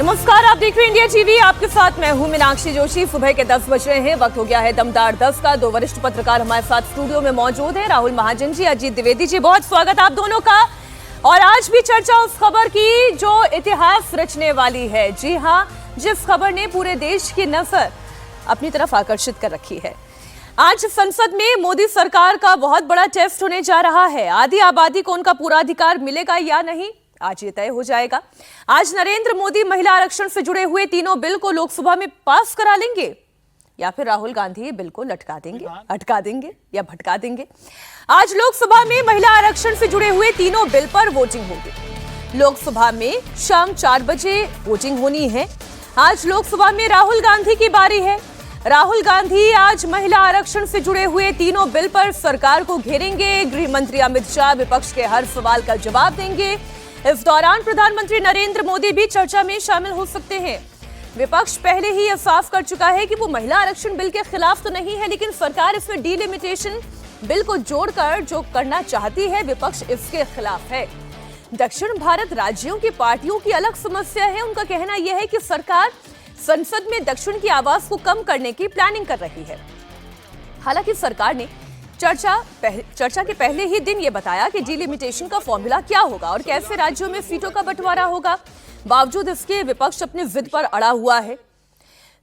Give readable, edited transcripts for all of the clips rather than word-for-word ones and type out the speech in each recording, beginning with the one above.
नमस्कार, आप देख रहे हैं इंडिया टीवी। आपके साथ मैं हूं मीनाक्षी जोशी। सुबह के 10 बज रहे हैं, वक्त हो गया है दमदार 10 का। दो वरिष्ठ पत्रकार हमारे साथ स्टूडियो में मौजूद हैं, राहुल महाजन जी, अजीत द्विवेदी जी। बहुत स्वागत आप दोनों का। और आज भी चर्चा उस खबर की जो इतिहास रचने वाली है। जी हां, जिस खबर ने पूरे देश की नजर अपनी तरफ आकर्षित कर रखी है। आज संसद में मोदी सरकार का बहुत बड़ा टेस्ट होने जा रहा है। आधी आबादी को उनका पूरा अधिकार मिलेगा या नहीं, आज ये तय हो जाएगा। आज नरेंद्र मोदी महिला आरक्षण से जुड़े हुए तीनों बिल को लोकसभा में पास करा लेंगे या फिर राहुल गांधी ये बिल को लटका देंगे, अटका देंगे या भटका देंगे। आज लोकसभा में महिला आरक्षण से जुड़े हुए तीनों बिल पर वोटिंग होगी। लोकसभा में शाम 4 बजे वोटिंग होनी है। आज लोकसभा में राहुल गांधी की बारी है। राहुल गांधी आज महिला आरक्षण से जुड़े हुए तीनों बिल पर सरकार को घेरेंगे। गृह मंत्री अमित शाह विपक्ष के हर सवाल का जवाब देंगे। इस दौरान प्रधानमंत्री नरेंद्र मोदी भी चर्चा में शामिल हो सकते हैं। विपक्ष पहले ही यह साफ कर चुका है कि वो महिला आरक्षण बिल के खिलाफ तो नहीं है, लेकिन सरकार इसमें डीलिमिटेशन बिल को जोड़कर जो करना चाहती है, विपक्ष इसके खिलाफ है। दक्षिण भारत राज्यों की पार्टियों की अलग समस्या है। उनका कहना यह है कि सरकार संसद में दक्षिण की आवाज को कम करने की प्लानिंग कर रही है। हालांकि सरकार ने चर्चा के पहले ही दिन यह बताया कि डीलिमिटेशन का फॉर्मूला क्या होगा और कैसे राज्यों में सीटों का बंटवारा होगा। बावजूद इसके विपक्ष अपनी जिद पर अड़ा हुआ है।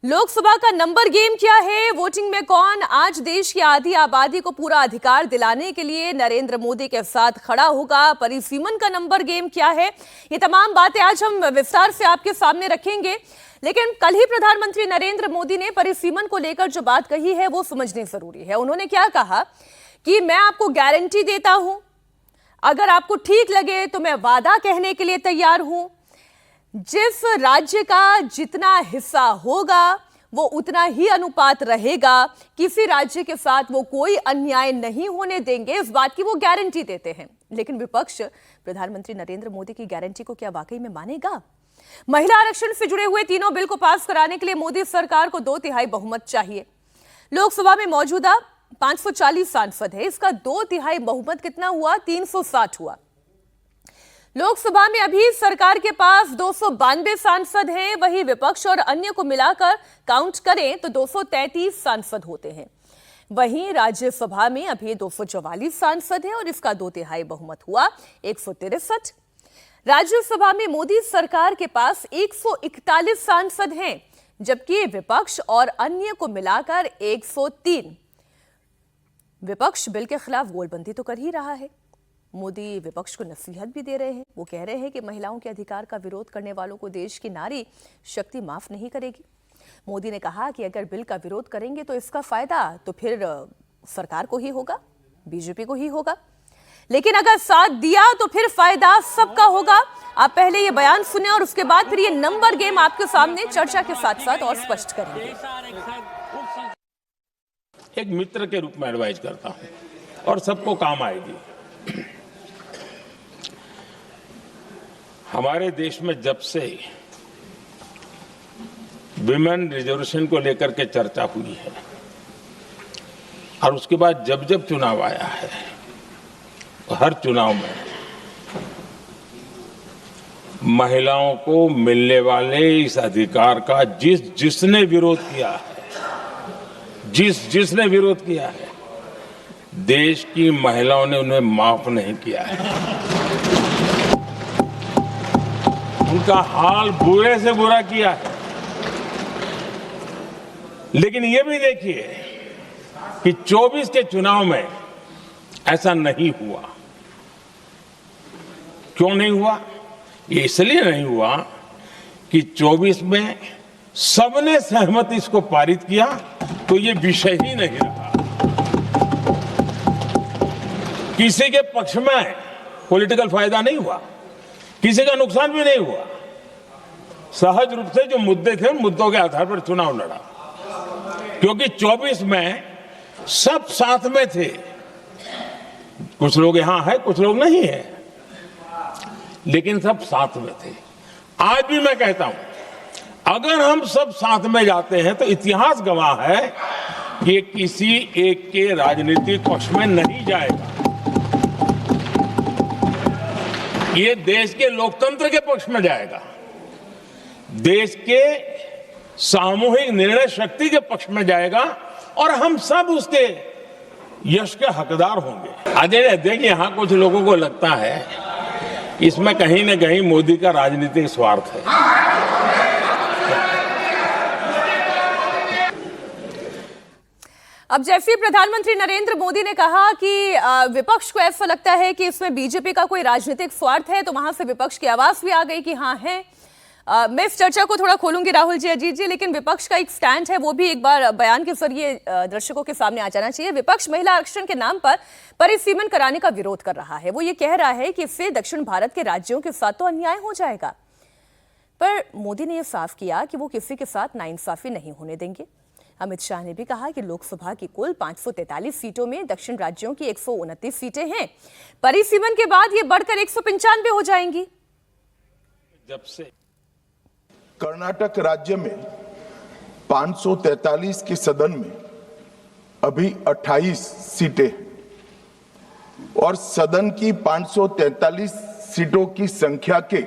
लोकसभा का नंबर गेम क्या है, वोटिंग में कौन आज देश की आधी आबादी को पूरा अधिकार दिलाने के लिए नरेंद्र मोदी के साथ खड़ा होगा, परिसीमन का नंबर गेम क्या है, ये तमाम बातें आज हम विस्तार से आपके सामने रखेंगे। लेकिन कल ही प्रधानमंत्री नरेंद्र मोदी ने परिसीमन को लेकर जो बात कही है वो समझनी जरूरी है। उन्होंने क्या कहा कि मैं आपको गारंटी देता हूं, अगर आपको ठीक लगे तो मैं वादा कहने के लिए तैयार हूं। जिस राज्य का जितना हिस्सा होगा वो उतना ही अनुपात रहेगा। किसी राज्य के साथ वो कोई अन्याय नहीं होने देंगे, इस बात की वो गारंटी देते हैं। लेकिन विपक्ष प्रधानमंत्री नरेंद्र मोदी की गारंटी को क्या वाकई में मानेगा? महिला आरक्षण से जुड़े हुए तीनों बिल को पास कराने के लिए मोदी सरकार को 2/3 बहुमत चाहिए। लोकसभा में मौजूदा 540 सांसद है, इसका 2/3 बहुमत कितना हुआ? 360 हुआ। लोकसभा में अभी सरकार के पास 292 सांसद हैं, वही विपक्ष और अन्य को मिलाकर काउंट करें तो 233 सांसद होते हैं। वहीं राज्यसभा में अभी 244 सांसद हैं और इसका 2/3 बहुमत हुआ 163। राज्यसभा में मोदी सरकार के पास 141 सांसद हैं, जबकि विपक्ष और अन्य को मिलाकर 103। विपक्ष बिल के खिलाफ गोलबंदी तो कर ही रहा है। मोदी विपक्ष को नसीहत भी दे रहे हैं। वो कह रहे हैं कि महिलाओं के अधिकार का विरोध करने वालों को देश की नारी शक्ति माफ नहीं करेगी। मोदी ने कहा कि अगर बिल का विरोध करेंगे तो इसका फायदा तो फिर सरकार को ही होगा, बीजेपी को ही होगा, लेकिन अगर साथ दिया तो फिर फायदा सबका होगा। आप पहले ये बयान सुने और उसके बाद फिर ये नंबर गेम आपके सामने चर्चा के साथ साथ और स्पष्ट करेंगे। एक मित्र के रूप में एडवाइज करता हूं और सबको काम आएगी। हमारे देश में जब से विमेन रिजर्वेशन को लेकर के चर्चा हुई है और उसके बाद जब जब चुनाव आया है, हर चुनाव में महिलाओं को मिलने वाले इस अधिकार का जिसने विरोध किया है, जिसने विरोध किया है, देश की महिलाओं ने उन्हें माफ नहीं किया है। उनका हाल बुरे से बुरा किया है। लेकिन ये भी देखिए कि 24 के चुनाव में ऐसा नहीं हुआ। क्यों नहीं हुआ? ये इसलिए नहीं हुआ कि 24 में सबने सहमति इसको पारित किया तो ये विषय ही नहीं रहा। किसी के पक्ष में पॉलिटिकल फायदा नहीं हुआ, किसी का नुकसान भी नहीं हुआ। सहज रूप से जो मुद्दे थे उन मुद्दों के आधार पर चुनाव लड़ा, क्योंकि 24 में सब साथ में थे। कुछ लोग यहां हैं, कुछ लोग नहीं है, लेकिन सब साथ में थे। आज भी मैं कहता हूं, अगर हम सब साथ में जाते हैं तो इतिहास गवाह है कि ये किसी एक के राजनीतिक पक्ष में नहीं जाएगा। ये देश के लोकतंत्र के पक्ष में जाएगा। देश के सामूहिक निर्णय शक्ति के पक्ष में जाएगा और हम सब उसके यश के हकदार होंगे। आगे देखिए, यहां कुछ लोगों को लगता है इसमें कहीं न कहीं मोदी का राजनीतिक स्वार्थ है। अब जैसे प्रधानमंत्री नरेंद्र मोदी ने कहा कि विपक्ष को ऐसा लगता है कि इसमें बीजेपी का कोई राजनीतिक स्वार्थ है, तो वहां से विपक्ष की आवाज भी आ गई कि हाँ है। मैं इस चर्चा को थोड़ा खोलूंगी राहुल जी, अजीत जी, लेकिन विपक्ष का एक स्टैंड है वो भी एक बार बयान के जरिए दर्शकों के सामने आ जाना चाहिए। विपक्ष महिला आरक्षण के नाम पर परिसीमन कराने का विरोध कर रहा है। वो ये कह रहा है कि इससे दक्षिण भारत के राज्यों के साथ तो अन्याय हो जाएगा। पर मोदी ने यह साफ किया कि वो किसी के साथ नाइंसाफी नहीं होने देंगे। अमित शाह ने भी कहा कि लोकसभा की कुल 543 सीटों में दक्षिण राज्यों की 129 सीटें हैं। परिसीमन के बाद ये बढ़कर 195 हो जाएंगी। जब से कर्नाटक राज्य में 543 के सदन में अभी 28 सीटें हैं और सदन की 543 सीटों की संख्या के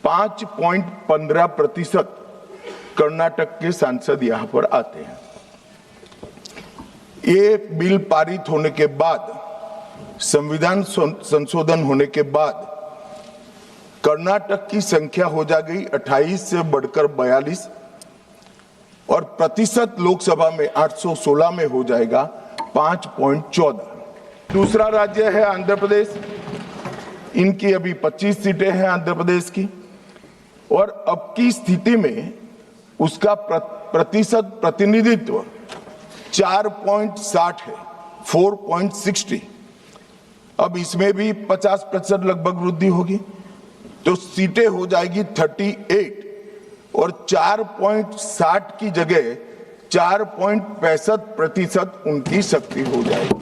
5.15% कर्नाटक के सांसद यहां पर आते हैं। ये बिल पारित होने के बाद, संविधान संशोधन होने के बाद कर्नाटक की संख्या हो जाएगी 28 से बढ़कर 42 और प्रतिशत लोकसभा में 816 में हो जाएगा 5.14। दूसरा राज्य है आंध्र प्रदेश, इनकी अभी 25 सीटें हैं आंध्र प्रदेश की और अब की स्थिति में उसका प्रतिशत प्रतिनिधित्व 4.60 है, 4.60। अब इसमें भी 50% लगभग वृद्धि होगी तो सीटें हो जाएगी 38 और 4.60 की जगह 4.65% उनकी शक्ति हो जाएगी।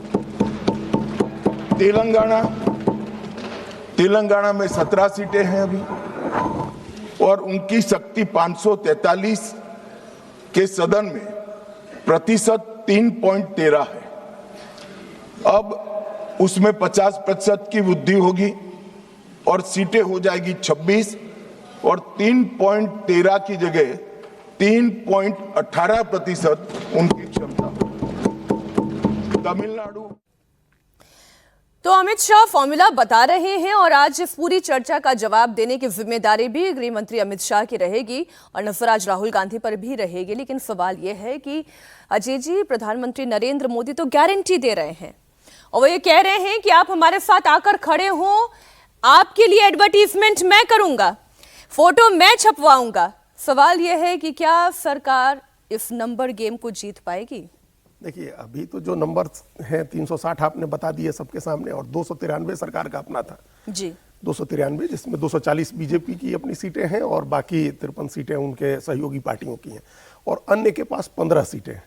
तेलंगाना में 17 सीटें हैं अभी और उनकी शक्ति 543 के सदन में प्रतिशत 3.13 है। अब उसमें 50% की वृद्धि होगी और सीटें हो जाएगी 26 और 3.13 की जगह 3.18% उनकी क्षमता। तमिलनाडु तो अमित शाह फॉर्मूला बता रहे हैं और आज इस पूरी चर्चा का जवाब देने की जिम्मेदारी भी गृह मंत्री अमित शाह की रहेगी और नजर आज राहुल गांधी पर भी रहेगी। लेकिन सवाल यह है कि अजय जी, प्रधानमंत्री नरेंद्र मोदी तो गारंटी दे रहे हैं और वो ये कह रहे हैं कि आप हमारे साथ आकर खड़े हो, आपके लिए एडवर्टीजमेंट मैं करूंगा, फोटो मैं छपवाऊंगा। सवाल यह है कि क्या सरकार इस नंबर गेम को जीत पाएगी? देखिए, अभी तो जो नंबर है 360 आपने बता दिए सबके सामने और 293 सरकार का अपना था जी, 293, जिसमें 240 बीजेपी की अपनी सीटें हैं और बाकी 53 सीटें उनके सहयोगी पार्टियों की हैं और अन्य के पास 15 सीटें हैं।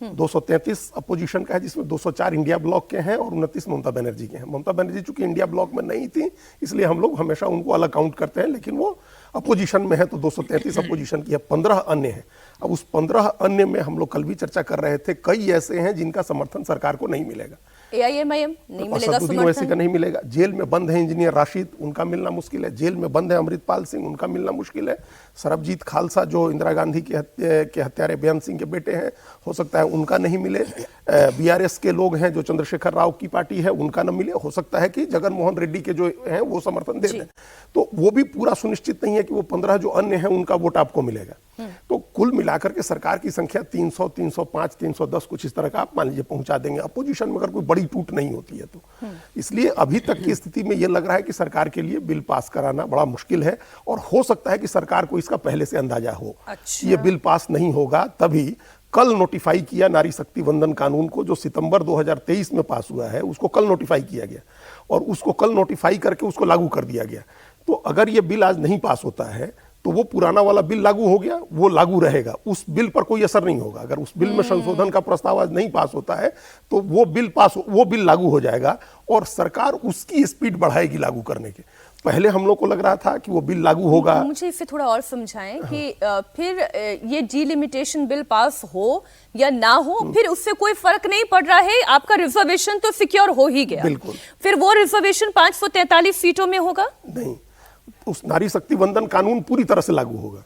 233 अपोजिशन का है जिसमें 204 इंडिया ब्लॉक के हैं और 29 ममता बनर्जी के हैं। ममता बनर्जी चूंकि इंडिया ब्लॉक में नहीं थी इसलिए हम लोग हमेशा उनको अलग काउंट करते हैं, लेकिन वो अपोजिशन में है तो 233 अपोजिशन की है। 15 अन्य हैं। अब उस 15 अन्य में हम लोग कल भी चर्चा कर रहे थे, कई ऐसे हैं जिनका समर्थन सरकार को नहीं मिलेगा। AIMIM नहीं मिलेगा समर्थन का नहीं मिलेगा। जेल में बंद है इंजीनियर राशिद, उनका मिलना मुश्किल है। जेल में बंद है अमृतपाल सिंह, उनका मिलना मुश्किल है। सरबजीत खालसा जो इंदिरा गांधी के हत्यारे बेअंत सिंह के बेटे हैं, हो सकता है उनका नहीं मिले। BRS के लोग हैं जो चंद्रशेखर राव की पार्टी है, उनका न मिले। हो सकता है कि जगन मोहन रेड्डी के जो हैं वो समर्थन दे दें, तो वो भी पूरा सुनिश्चित नहीं है कि वो 15 जो अन्य हैं उनका वोट आपको मिलेगा। तो कुल मिलाकर के सरकार की संख्या 300, 305, 310 कुछ इस तरह का आप मान लीजिए पहुंचा देंगे, अपोजिशन में अगर कोई बड़ी टूट नहीं होती है तो। इसलिए अभी तक की स्थिति में यह लग रहा है कि सरकार के लिए बिल पास कराना बड़ा मुश्किल है और हो सकता है कि सरकार को इसका पहले से अंदाजा हो। ये बिल पास नहीं होगा तभी कल नोटिफाई किया नारी शक्ति वंदन कानून को, जो सितंबर 2023 में पास हुआ है, उसको कल नोटिफाई किया गया और उसको कल नोटिफाई करके उसको लागू कर दिया गया। तो अगर ये बिल आज नहीं पास होता है तो वो पुराना वाला बिल लागू हो गया, वो लागू रहेगा, उस बिल पर कोई असर नहीं होगा। अगर उस बिल में संशोधन का प्रस्ताव आज नहीं पास होता है तो वो बिल लागू हो जाएगा और सरकार उसकी स्पीड बढ़ाएगी लागू करने के। पहले हम लोग को लग रहा था कि वो बिल लागू होगा। मुझे इससे थोड़ा और समझाएं कि फिर ये डिलिमिटेशन बिल पास हो या ना हो, फिर उससे कोई फर्क नहीं पड़ रहा है, आपका रिजर्वेशन तो सिक्योर हो ही गया। बिल्कुल। फिर वो रिजर्वेशन 543 सीटों में होगा? नहीं, उस नारी शक्ति वंदन कानून पूरी तरह से लागू होगा।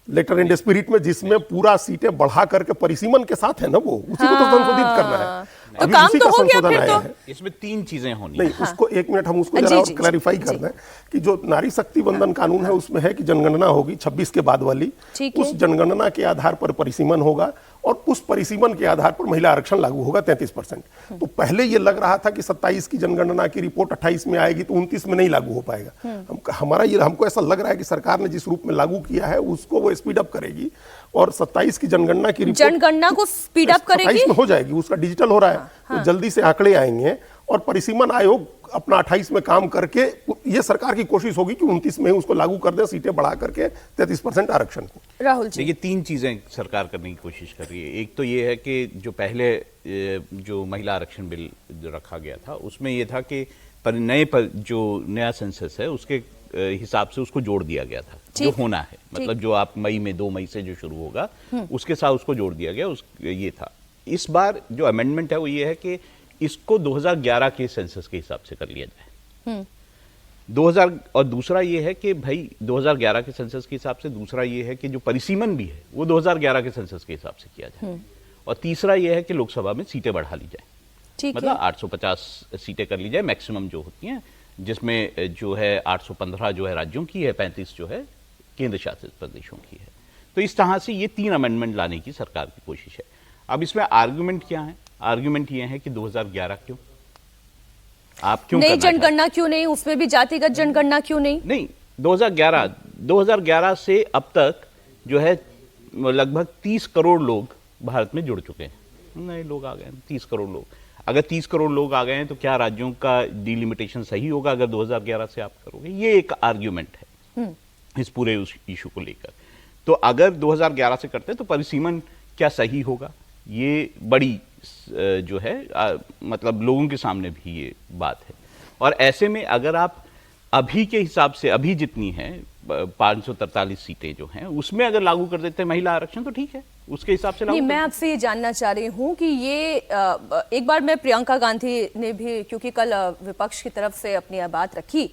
लेटर एंड स्पिरिट में, जिसमें पूरा सीटें बढ़ा करके परिसीमन के साथ है ना, वो उसी को तो संशोधित करना है। तो अभी काम उसी तो का हो गया संशोधन फिर आया तो। है। इसमें 3 चीजें होनी नहीं, उसको एक मिनट हम उसको जरा और क्लैरिफाई कर दें कि जो नारी शक्ति बंधन कानून है उसमें है कि जनगणना होगी 26 के बाद वाली, उस जनगणना के आधार पर परिसीमन होगा और उस परिसीमन के आधार पर महिला आरक्षण लागू होगा 33%। तो पहले ये लग रहा था कि 27 की जनगणना की रिपोर्ट 28 में आएगी तो 29 में नहीं लागू हो पाएगा। हमको ऐसा लग रहा है कि सरकार ने जिस रूप में लागू किया है उसको वो स्पीड अप करेगी और 27 की जनगणना की रिपोर्ट जनगणना को स्पीड अप करेगी, 27 में हो जाएगी, उसका डिजिटल हो रहा है। तो जल्दी से आंकड़े आएंगे और परिसीमन आयोग अपना 28 में काम करके, ये सरकार की कोशिश होगी कि 29 में ही उसको लागू कर दे, सीटें बढ़ा करके 33% आरक्षण को। राहुल जी, देखिए 3 चीजें सरकार करने की कोशिश कर रही है। एक तो ये है कि जो पहले जो महिला आरक्षण बिल जो रखा गया था उसमें ये था कि जो नया सेंसस है उसके हिसाब से उसको जोड़ दिया गया था, जो होना है, मतलब जो आप मई में 2 मई से जो शुरू होगा उसके साथ उसको जोड़ दिया गया, ये था। इस बार जो अमेंडमेंट है वो ये है कि इसको 2011 के सेंसस के हिसाब से कर लिया जाए। 2000 और दूसरा ये है कि भाई 2011 के सेंसस के हिसाब से, दूसरा ये है कि जो परिसीमन भी है वो 2011 के सेंसस के हिसाब से किया जाए, और तीसरा ये है कि लोकसभा में सीटें बढ़ा ली जाए, मतलब 850 सीटें कर ली जाए मैक्सिमम जो होती हैं, जिसमें जो है 815 जो है राज्यों की है, 35 जो है केंद्र शासित प्रदेशों की है। तो इस तरह से ये 3 अमेंडमेंट लाने की सरकार की कोशिश है। अब इसमें आर्गुमेंट क्या है? आर्गुमेंट ये है कि 2011 क्यों, आप क्यों नहीं जनगणना क्यों नहीं, उसमें भी जातिगत जनगणना क्यों नहीं? नहीं, 2011 से अब तक जो है लगभग 30 करोड़ लोग भारत में जुड़ चुके हैं, नए लोग आ गए हैं 30 करोड़ लोग। अगर 30 करोड़ लोग आ गए हैं तो क्या राज्यों का डिलिमिटेशन सही होगा अगर 2011 से आप करोगे? ये एक आर्ग्यूमेंट है इस पूरे इशू को लेकर। तो अगर 2011 से करते तो परिसीमन क्या सही होगा, ये बड़ी जो है मतलब लोगों के सामने भी ये बात है। और ऐसे में अगर आप अभी के हिसाब से, अभी जितनी है 543 सीटें जो हैं उसमें अगर लागू कर देते हैं महिला आरक्षण तो ठीक है, उसके हिसाब से लागू। नहीं, मैं आपसे ये जानना चाह रही हूँ कि ये एक बार मैं प्रियंका गांधी ने भी, क्योंकि कल विपक्ष की तरफ से अपनी बात रखी,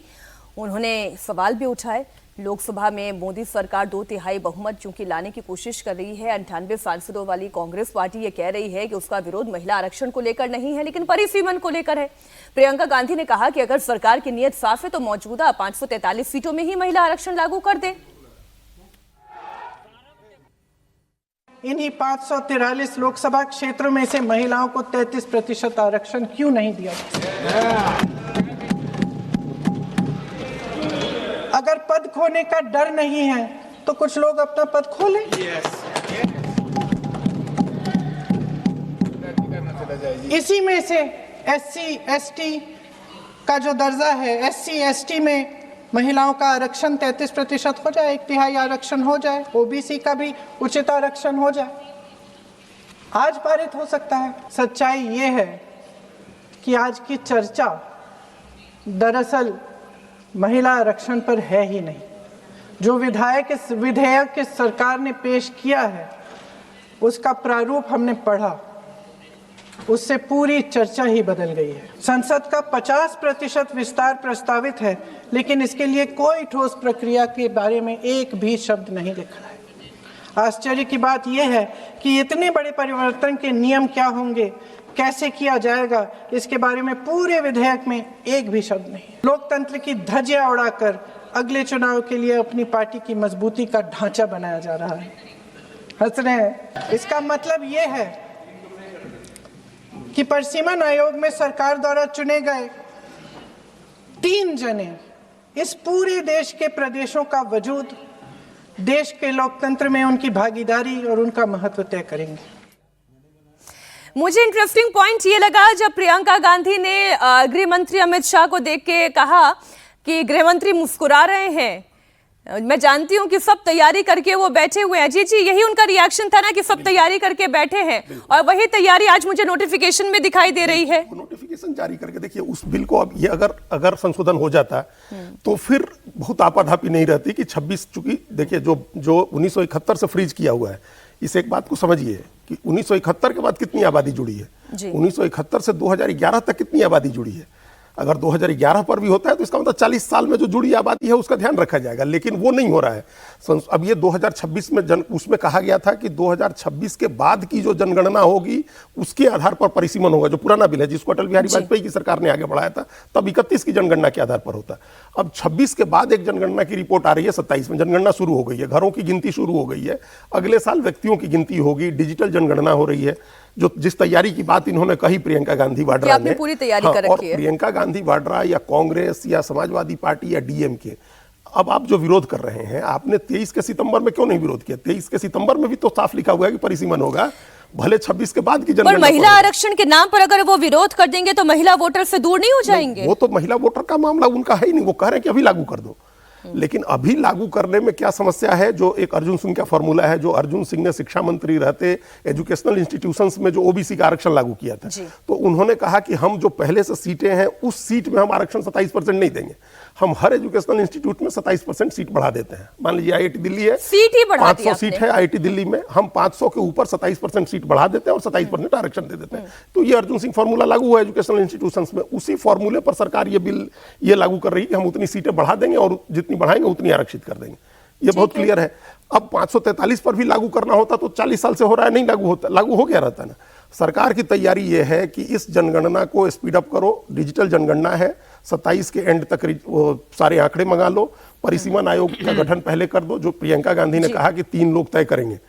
उन्होंने सवाल भी उठाए। लोकसभा में मोदी सरकार 2/3 बहुमत चूंकि लाने की कोशिश कर रही है, 98 सांसदों वाली कांग्रेस पार्टी ये कह रही है कि उसका विरोध महिला आरक्षण को लेकर नहीं है लेकिन परिसीमन को लेकर है। प्रियंका गांधी ने कहा कि अगर सरकार की नीयत साफ है तो मौजूदा 543 सीटों में ही महिला आरक्षण लागू कर दे। इन्हीं 543 लोकसभा क्षेत्रों में से महिलाओं को 33% आरक्षण क्यों नहीं दिया गया? अगर पद खोने का डर नहीं है तो कुछ लोग अपना पद खो लें। इसी में से SC ST का जो दर्जा है, SC ST में महिलाओं का आरक्षण 33% हो जाए, 1/3 आरक्षण हो जाए, OBC का भी उचित आरक्षण हो जाए, आज पारित हो सकता है। सच्चाई ये है कि आज की चर्चा दरअसल महिला आरक्षण पर है ही नहीं। जो विधेयक के सरकार ने पेश किया है उसका प्रारूप हमने पढ़ा, उससे पूरी चर्चा ही बदल गई है। संसद का 50% विस्तार प्रस्तावित है लेकिन इसके लिए कोई ठोस प्रक्रिया के बारे में एक भी शब्द नहीं लिखा है। आश्चर्य की बात यह है कि इतने बड़े परिवर्तन के नियम क्या होंगे, कैसे किया जाएगा, इसके बारे में पूरे विधेयक में एक भी शब्द नहीं। लोकतंत्र की धज्जियां उड़ाकर अगले चुनाव के लिए अपनी पार्टी की मजबूती का ढांचा बनाया जा रहा है। हंस रहे हैं। इसका मतलब यह है कि परिसीमन आयोग में सरकार द्वारा चुने गए 3 जने इस पूरे देश के प्रदेशों का वजूद, देश के लोकतंत्र में उनकी भागीदारी और उनका महत्व तय करेंगे। मुझे इंटरेस्टिंग पॉइंट ये लगा जब प्रियंका गांधी ने गृह मंत्री अमित शाह को देख के कहा कि गृह मंत्री मुस्कुरा रहे हैं। मैं जानती हूं कि सब तैयारी करके वो बैठे हुए हैं। जी यही उनका रिएक्शन था ना कि सब तैयारी करके बैठे हैं, और वही तैयारी आज मुझे नोटिफिकेशन में दिखाई दे रही है। नोटिफिकेशन जारी करके देखिए उस बिल को, अब ये अगर संशोधन हो जाता तो फिर बहुत आपाधापी नहीं रहती कि 26, चूंकि देखिए जो 1971 से फ्रीज किया हुआ है, इस एक बात को समझिए कि 1971 के बाद कितनी आबादी जुड़ी है, 1971 से 2011 तक कितनी आबादी जुड़ी है। अगर 2011 पर भी होता है तो इसका मतलब 40 साल में जो जुड़ी आबादी है उसका ध्यान रखा जाएगा, लेकिन वो नहीं हो रहा है। अब ये 2026 में उसमें कहा गया था कि 2026 के बाद की जो जनगणना होगी उसके आधार पर परिसीमन होगा, जो पुराना बिल है जिसको अटल बिहारी वाजपेयी की सरकार ने आगे बढ़ाया था, तब 31 की जनगणना के आधार पर होता। अब 26 के बाद एक जनगणना की रिपोर्ट आ रही है, 27 में जनगणना शुरू हो गई है, घरों की गिनती शुरू हो गई है, अगले साल व्यक्तियों की गिनती होगी, डिजिटल जनगणना हो रही है। जो जिस तैयारी की बात इन्होंने कही प्रियंका गांधी वाड्रा ने, पूरी तैयारी कर रखी है। प्रियंका गांधी वाड्रा या कांग्रेस या समाजवादी पार्टी या डीएमके, अब आप जो विरोध कर रहे हैं, आपने 23 के सितंबर में क्यों नहीं विरोध किया? 23 के सितंबर में भी तो साफ लिखा हुआ है कि परिसीमन होगा, भले 26 के बाद की जनगणना। पर महिला आरक्षण के नाम पर अगर वो विरोध कर देंगे तो महिला वोटर से दूर नहीं हो जाएंगे? वो तो महिला वोटर का मामला उनका है ही नहीं, वो कह रहे हैं कि अभी लागू कर दो। लेकिन अभी लागू करने में क्या समस्या है? जो एक अर्जुन सिंह का फॉर्मूला है, जो अर्जुन सिंह ने शिक्षा मंत्री रहते एजुकेशनल इंस्टीट्यूशंस में जो ओबीसी का आरक्षण लागू किया था, तो उन्होंने कहा कि हम जो पहले से सीटें हैं उस सीट में हम आरक्षण 27% नहीं देंगे, हम हर एजुकेशनल इंस्टीट्यूट में 27% सीट बढ़ा देते हैं। मान लीजिए आईआईटी दिल्ली है, सीट ही बढ़ा 500 सीट है आईआईटी दिल्ली में, हम 500 के ऊपर 27% सीट बढ़ा देते हैं और 27% आरक्षण दे देते हैं। तो ये अर्जुन सिंह फॉर्मूला लागू हुआ एजुकेशनल इंस्टीट्यूशंस में, उसी फॉर्मूले पर सरकार ये बिल ये लागू कर रही है कि हम उतनी सीटें बढ़ा देंगे और जितनी बढ़ाएंगे उतनी आरक्षित कर देंगे। ये बहुत क्लियर है। अब 543 पर भी लागू करना होता तो 40 साल से हो रहा है, नहीं लागू होता, लागू हो गया रहता ना। सरकार की तैयारी यह है कि इस जनगणना को स्पीड अप करो, डिजिटल जनगणना है, 27 के एंड तक सारे आंकड़े मंगा लो, परिसीमन आयोग का गठन पहले कर दो। जो प्रियंका गांधी ने कहा कि 3 लोग तय करेंगे,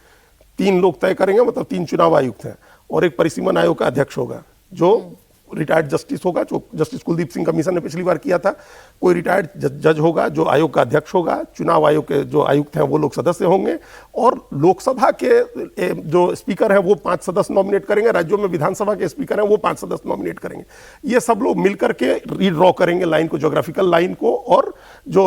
3 लोग तय करेंगे, मतलब 3 चुनाव आयुक्त हैं और एक परिसीमन आयोग का अध्यक्ष होगा जो रिटायर्ड जस्टिस होगा, जो जस्टिस कुलदीप सिंह कमीशन ने पिछली बार किया था। कोई रिटायर्ड जज होगा जो आयोग का अध्यक्ष होगा, चुनाव आयोग के जो आयुक्त हैं वो लोग सदस्य होंगे और लोकसभा के जो स्पीकर हैं वो 5 सदस्य नॉमिनेट करेंगे, राज्यों में विधानसभा के स्पीकर हैं वो 5 सदस्य नॉमिनेट करेंगे। ये सब लोग मिलकर के रीड्रॉ करेंगे लाइन को, ज्योग्राफिकल लाइन को, और जो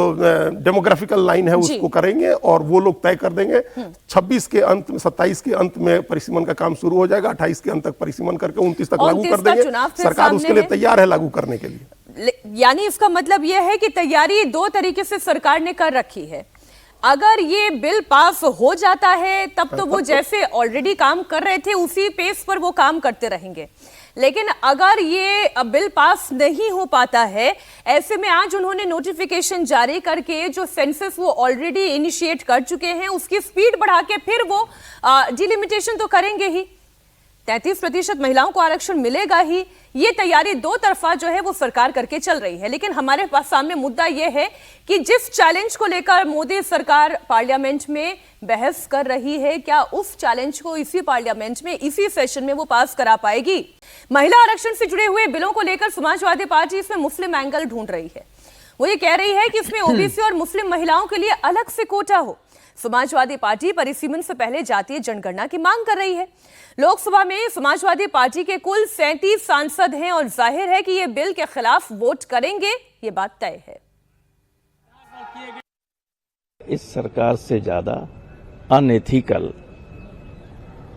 डेमोग्राफिकल लाइन है उसको करेंगे और वो लोग तय कर देंगे। 26 के अंत में, 27 के अंत में परिसीमन का काम शुरू हो जाएगा, 28 के अंत तक परिसीमन करके 29 तक लागू कर देंगे। सरकार उसके लिए तैयार है लागू करने के लिए। यानी इसका मतलब यह है कि तैयारी 2 तरीके से सरकार ने कर रखी है। अगर ये बिल पास हो जाता है तब तो वो जैसे ऑलरेडी काम कर रहे थे उसी पेस पर वो काम करते रहेंगे, लेकिन अगर ये बिल पास नहीं हो पाता है, ऐसे में आज उन्होंने नोटिफिकेशन जारी करके जो सेंसस वो ऑलरेडी इनिशिएट कर चुके हैं उसकी स्पीड बढ़ा के फिर वो डिलिमिटेशन तो करेंगे ही, 33% महिलाओं को आरक्षण मिलेगा ही। ये तैयारी 2 तरफा जो है वो सरकार करके चल रही है। लेकिन हमारे पास सामने मुद्दा यह है कि जिस चैलेंज को लेकर मोदी सरकार पार्लियामेंट में बहस कर रही है, क्या उस चैलेंज को इसी पार्लियामेंट में, इसी सेशन में वो पास करा पाएगी? महिला आरक्षण से जुड़े हुए बिलों को लेकर समाजवादी पार्टी इसमें मुस्लिम एंगल ढूंढ रही है। वो ये कह रही है कि इसमें ओबीसी और मुस्लिम महिलाओं के लिए अलग से कोटा हो। समाजवादी पार्टी परिसीमन से पहले जातीय जनगणना की मांग कर रही है। लोकसभा में समाजवादी पार्टी के कुल 37 सांसद हैं और जाहिर है कि ये बिल के खिलाफ वोट करेंगे, ये बात तय है। इस सरकार से ज्यादा अनएथिकल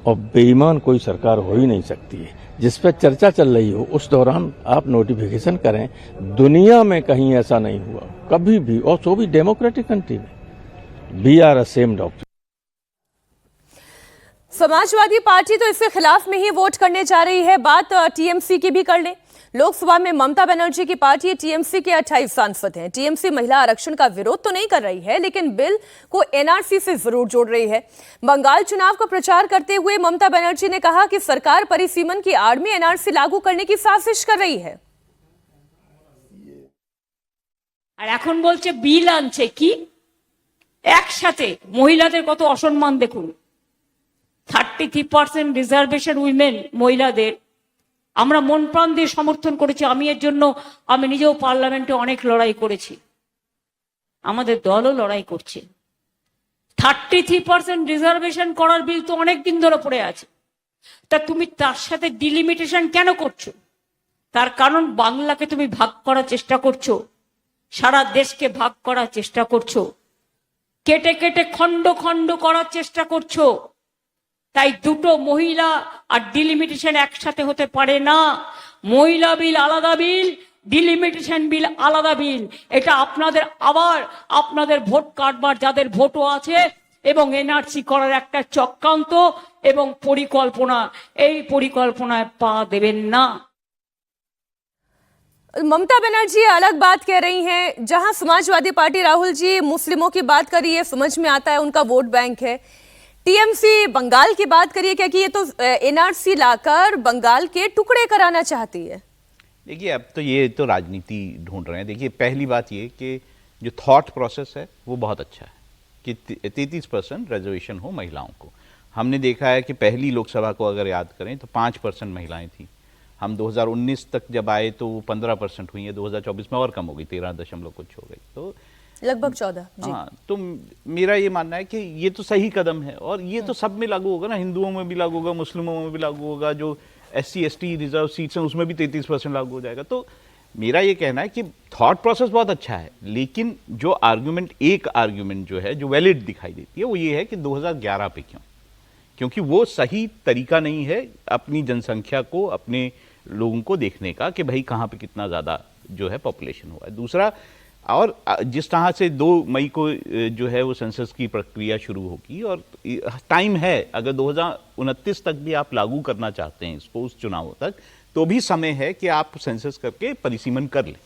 और बेईमान कोई सरकार हो ही नहीं सकती है। जिस पर चर्चा चल रही हो उस दौरान आप नोटिफिकेशन करें। दुनिया में कहीं ऐसा नहीं हुआ कभी भी, और सो भी डेमोक्रेटिक कंट्री में। We are ashamed of. Samajwadi party तो इसके खिलाफ में ही वोट करने जा रही है। बात टीएमसी की भी कर ले। लोकसभा में ममता बनर्जी की पार्टी टीएमसी के 28 सांसद हैं। टीएमसी महिला आरक्षण का विरोध तो नहीं कर रही है, लेकिन बिल को एनआरसी से जरूर जोड़ रही है। बंगाल चुनाव का प्रचार करते हुए ममता बनर्जी ने कहा कि सरकार परिसीमन की आड़ में एनआरसी लागू करने की साजिश कर रही है। আর এখন বলছে বিল আনছে কি একসাথে মহিলাদের কত অসম্মান দেখুন। 33% রিজার্ভেশন উইমেন মহিলাদের আমরা মন প্রাণ দিয়ে সমর্থন করেছি। আমি এর জন্য আমি নিজেও পার্লামেন্টে অনেক লড়াই করেছি, আমাদের দলও লড়াই করছে। 33% রিজার্ভেশন করার বিল তো অনেক দিন ধরে পড়ে আছে, তা তুমি তার সাথে ডিলিমিটেশন কেন করছো? তার কারণ বাংলাকে তুমি ভাগ করার চেষ্টা করছো, সারা দেশকে ভাগ করার চেষ্টা করছো, কেটে কেটে খণ্ড খণ্ড করার চেষ্টা করছো। তাই দুটো মহিলা আর ডিলিমিটেশন একসাথে হতে পারে না। মহিলা বিল আলাদা বিল, ডিলিমিটেশন বিল আলাদা বিল। এটা আপনাদের আবার আপনাদের ভোট কাটবার যাদের ভোটও আছে এবং এনআরসি করার একটা চক্রান্ত এবং পরিকল্পনা, এই পরিকল্পনায় পা দেবেন না। ममता बनर्जी अलग बात कह रही हैं, जहां समाजवादी पार्टी राहुल जी मुस्लिमों की बात करिए, समझ में आता है उनका वोट बैंक है। टीएमसी बंगाल की बात करिए, क्योंकि ये तो एनआरसी लाकर बंगाल के टुकड़े कराना चाहती है। देखिए, अब तो ये तो राजनीति ढूंढ रहे हैं। देखिए, पहली बात ये कि जो थॉट प्रोसेस है वो बहुत अच्छा है कि 33% रिजर्वेशन हो महिलाओं को। हमने देखा है कि पहली लोकसभा को अगर याद करें तो 5% महिलाएं थी। हम 2019 तक जब आए तो वो 15% हुई है, 2024 में और कम हो गई, 13 दशमलव कुछ हो गई, तो लगभग 14 जी। हाँ, तो मेरा ये मानना है कि ये तो सही कदम है और ये तो सब में लागू होगा ना, हिंदुओं में भी लागू होगा, मुस्लिमों में भी लागू होगा, जो SC ST रिजर्व सीट्स हैं उसमें भी 33% लागू हो जाएगा। तो मेरा ये कहना है कि थॉट प्रोसेस बहुत अच्छा है, लेकिन जो आर्ग्यूमेंट, एक आर्ग्यूमेंट जो है जो वैलिड दिखाई देती है वो ये है कि 2011 पे क्यों, क्योंकि वो सही तरीका नहीं है अपनी जनसंख्या को, अपने लोगों को देखने का कि भाई कहाँ पे कितना ज़्यादा जो है पॉपुलेशन हुआ है। दूसरा, और जिस तरह से 2 मई को जो है वो सेंसस की प्रक्रिया शुरू होगी और टाइम है, अगर 2029 तक भी आप लागू करना चाहते हैं इसको, उस चुनावों तक, तो भी समय है कि आप सेंसस करके परिसीमन कर लें।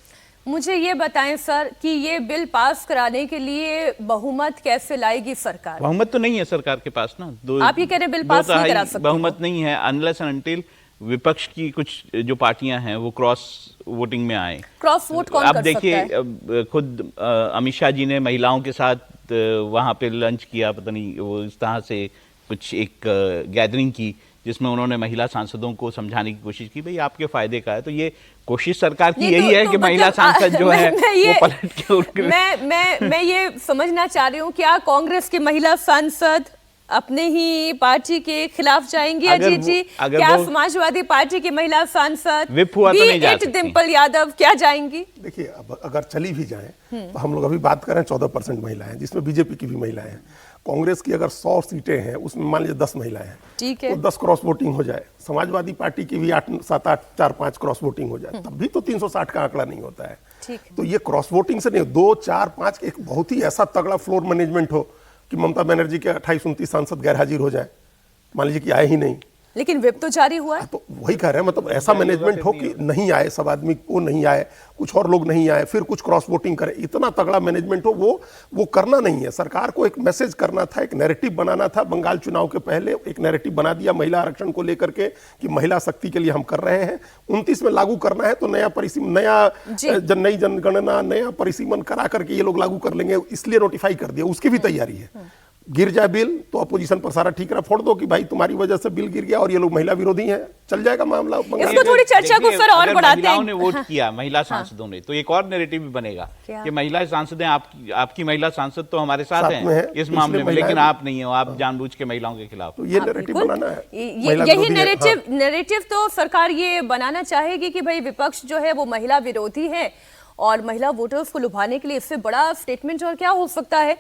मुझे ये बताएं सर कि ये बिल पास कराने के लिए बहुमत कैसे लाएगी सरकार? बहुमत तो नहीं है सरकार के पास ना। आप ये कह रहे हैं बिल पास नहीं करा सकते? बहुमत नहीं है अनलेस एंड अनटिल विपक्ष की कुछ जो पार्टियां हैं वो क्रॉस वोटिंग में आए। क्रॉस वोट कौन आप कर देखिए, सकता है? खुद अमित शाह जी ने महिलाओं के साथ वहां पे लंच किया, पता नहीं वो इस तरह से कुछ एक गैदरिंग की जिसमें उन्होंने महिला सांसदों को समझाने की कोशिश की भाई आपके फायदे का है। तो ये कोशिश सरकार की यही है कि महिला सांसद जो है वो पलट के उनके मैं ये समझना चाह रही हूँ, क्या कांग्रेस की महिला सांसद अपने ही पार्टी के खिलाफ जाएंगी? अजीत जी, क्या समाजवादी पार्टी की महिला सांसद विप हुआ तो नहीं जा सकती? डिम्पल यादव क्या जाएंगी? देखिए, अब अगर चली भी जाए तो हम लोग अभी बात करें 14% महिलाएं, जिसमें बीजेपी की भी महिलाएं हैं। कांग्रेस की अगर 100 सीटें हैं उसमें मान लीजिए 10 महिलाएं हैं, ठीक है, तो 10 क्रॉस वोटिंग हो जाए। समाजवादी पार्टी की भी 8, 7, 8, 4, 5 क्रॉस वोटिंग हो जाए, तब भी तो 360 का आंकड़ा नहीं होता है। ठीक है। तो ये क्रॉस वोटिंग से नहीं, 2, 4, 5 एक बहुत ही ऐसा तगड़ा फ्लोर मैनेजमेंट हो कि ममता बनर्जी के 28-29 सांसद गैर हाजिर हो जाए, मान लीजिए कि आए ही नहीं, लेकिन विप तो जारी हुआ है। तो वही कह रहे हैं, मतलब ऐसा मैनेजमेंट हो कि नहीं आए, सब आदमी वो नहीं आए, कुछ और लोग नहीं आए, फिर कुछ क्रॉस वोटिंग करे, इतना तगड़ा मैनेजमेंट हो, वो करना नहीं है। सरकार को एक मैसेज करना था, एक नैरेटिव बनाना था। बंगाल चुनाव के पहले एक नैरेटिव बना दिया महिला आरक्षण को लेकर के कि महिला शक्ति के लिए हम कर रहे हैं। 29 में लागू करना है तो नई जनगणना, नया परिसीमन करा करके ये लोग लागू कर लेंगे, इसलिए नोटिफाई कर दिया, उसकी भी तैयारी है। गिर जाए बिल तो अपोजिशन पर सारा ठीकरा फोड़ दो कि भाई तुम्हारी वजह से बिल गिर गया और ये लोग महिला विरोधी हैं, चल जाएगा मामला। इसको थोड़ी चर्चा को सर और बढ़ाते हैं। महिलाओं ने वोट किया, महिला सांसदों ने, तो एक और नैरेटिव भी बनेगा कि महिला सांसदें, आपकी महिला सांसद तो हमारे साथ हैं इस मामले में, लेकिन आप नहीं हो, आप जानबूझ के महिलाओं के खिलाफ। तो ये नैरेटिव बनाना है, यही नैरेटिव तो सरकार ये बनाना चाहेगी कि भाई विपक्ष जो है वो महिला विरोधी है, और महिला वोटर्स को लुभाने के लिए इससे बड़ा स्टेटमेंट और क्या हो सकता है।